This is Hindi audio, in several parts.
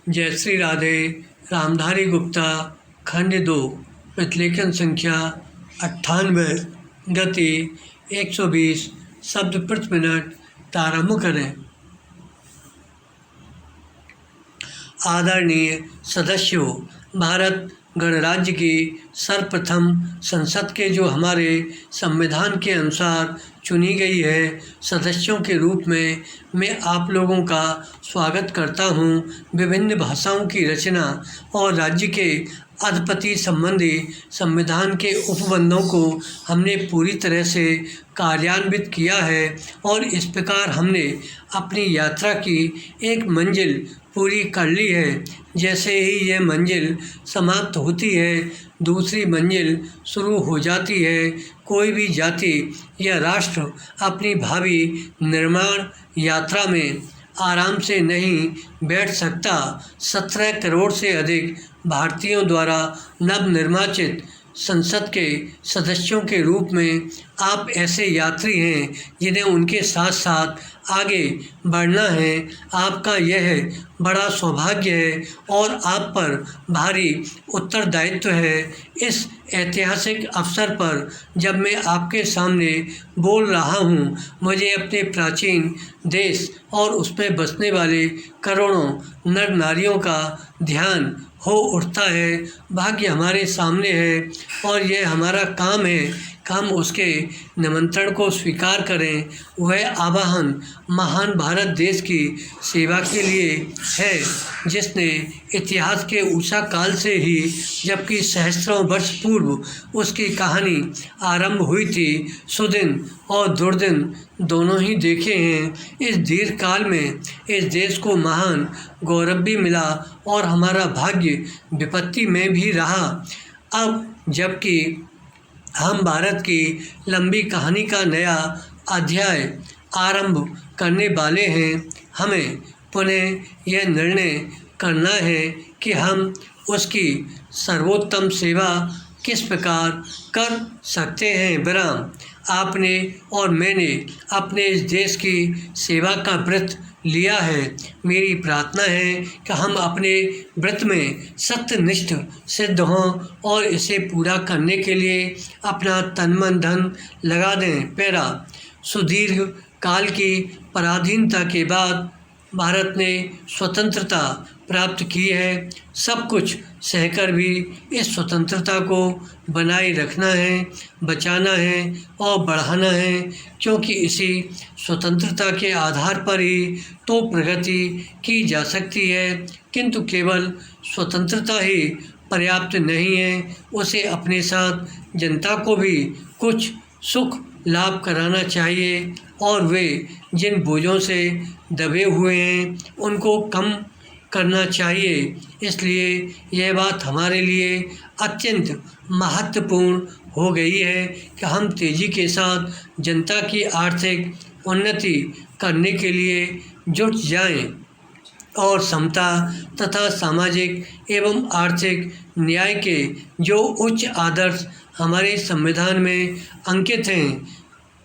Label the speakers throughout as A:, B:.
A: जय श्री राधे। रामधारी गुप्ता खंड 2 प्रतिलेखन संख्या 98 गति 120 शब्द प्रति मिनट प्रारंभ करें। आदरणीय सदस्यों, भारत गणराज्य की सर्वप्रथम संसद के जो हमारे संविधान के अनुसार चुनी गई है सदस्यों के रूप में मैं आप लोगों का स्वागत करता हूं। विभिन्न भाषाओं की रचना और राज्य के अधिपति संबंधी संविधान के उपबंधों को हमने पूरी तरह से कार्यान्वित किया है और इस प्रकार हमने अपनी यात्रा की एक मंजिल पूरी कर ली है। जैसे ही यह मंजिल समाप्त होती है दूसरी मंजिल शुरू हो जाती है। कोई भी जाति या राष्ट्र अपनी भावी निर्माण यात्रा में आराम से नहीं बैठ सकता। 17 करोड़ से अधिक भारतीयों द्वारा नवनिर्वाचित संसद के सदस्यों के रूप में आप ऐसे यात्री हैं जिन्हें उनके साथ साथ आगे बढ़ना है। आपका यह बड़ा सौभाग्य है और आप पर भारी उत्तरदायित्व है। इस ऐतिहासिक अवसर पर जब मैं आपके सामने बोल रहा हूँ, मुझे अपने प्राचीन देश और उसमें बसने वाले करोड़ों नर नारियों का ध्यान हो उठता है। भाग्य हमारे सामने है और यह हमारा काम है कि हम उसके निमंत्रण को स्वीकार करें। वह आवाहन महान भारत देश की सेवा के लिए है जिसने इतिहास के उषा काल से ही, जबकि सहस्त्रों वर्ष पूर्व उसकी कहानी आरंभ हुई थी, सुदिन और दुर्दिन दोनों ही देखे हैं। इस दीर्घ काल में इस देश को महान गौरव भी मिला और हमारा भाग्य विपत्ति में भी रहा। अब जबकि हम भारत की लंबी कहानी का नया अध्याय आरंभ करने वाले हैं, हमें पुनः यह निर्णय करना है कि हम उसकी सर्वोत्तम सेवा किस प्रकार कर सकते हैं। विराम। आपने और मैंने अपने इस देश की सेवा का व्रत लिया है। मेरी प्रार्थना है कि हम अपने व्रत में सत्यनिष्ठ सिद्ध हों और इसे पूरा करने के लिए अपना तन मन धन लगा दें। पैरा। सुदीर्घ काल की पराधीनता के बाद भारत ने स्वतंत्रता प्राप्त की है। सब कुछ सहकर भी इस स्वतंत्रता को बनाए रखना है, बचाना है और बढ़ाना है, क्योंकि इसी स्वतंत्रता के आधार पर ही तो प्रगति की जा सकती है। किंतु केवल स्वतंत्रता ही पर्याप्त नहीं है, उसे अपने साथ जनता को भी कुछ सुख लाभ कराना चाहिए और वे जिन बोझों से दबे हुए हैं उनको कम करना चाहिए। इसलिए यह बात हमारे लिए अत्यंत महत्वपूर्ण हो गई है कि हम तेज़ी के साथ जनता की आर्थिक उन्नति करने के लिए जुट जाएं और समता तथा सामाजिक एवं आर्थिक न्याय के जो उच्च आदर्श हमारे संविधान में अंकित हैं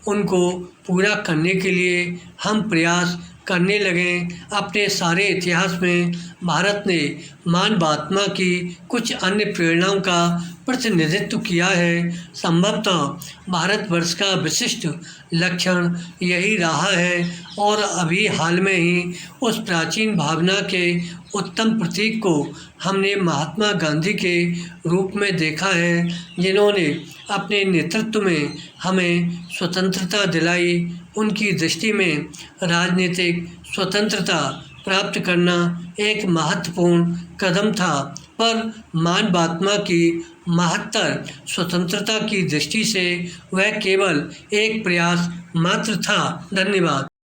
A: उनको पूरा करने के लिए हम प्रयास करने लगें। अपने सारे इतिहास में भारत ने मानवात्मा की कुछ अन्य प्रेरणाओं का प्रतिनिधित्व किया है। संभवतः भारतवर्ष का विशिष्ट लक्षण यही रहा है और अभी हाल में ही उस प्राचीन भावना के उत्तम प्रतीक को हमने महात्मा गांधी के रूप में देखा है, जिन्होंने अपने नेतृत्व में हमें स्वतंत्रता दिलाई। उनकी दृष्टि में राजनीतिक स्वतंत्रता प्राप्त करना एक महत्वपूर्ण कदम था, पर मानवात्मा की महत्तर स्वतंत्रता की दृष्टि से वह केवल एक प्रयास मात्र था। धन्यवाद।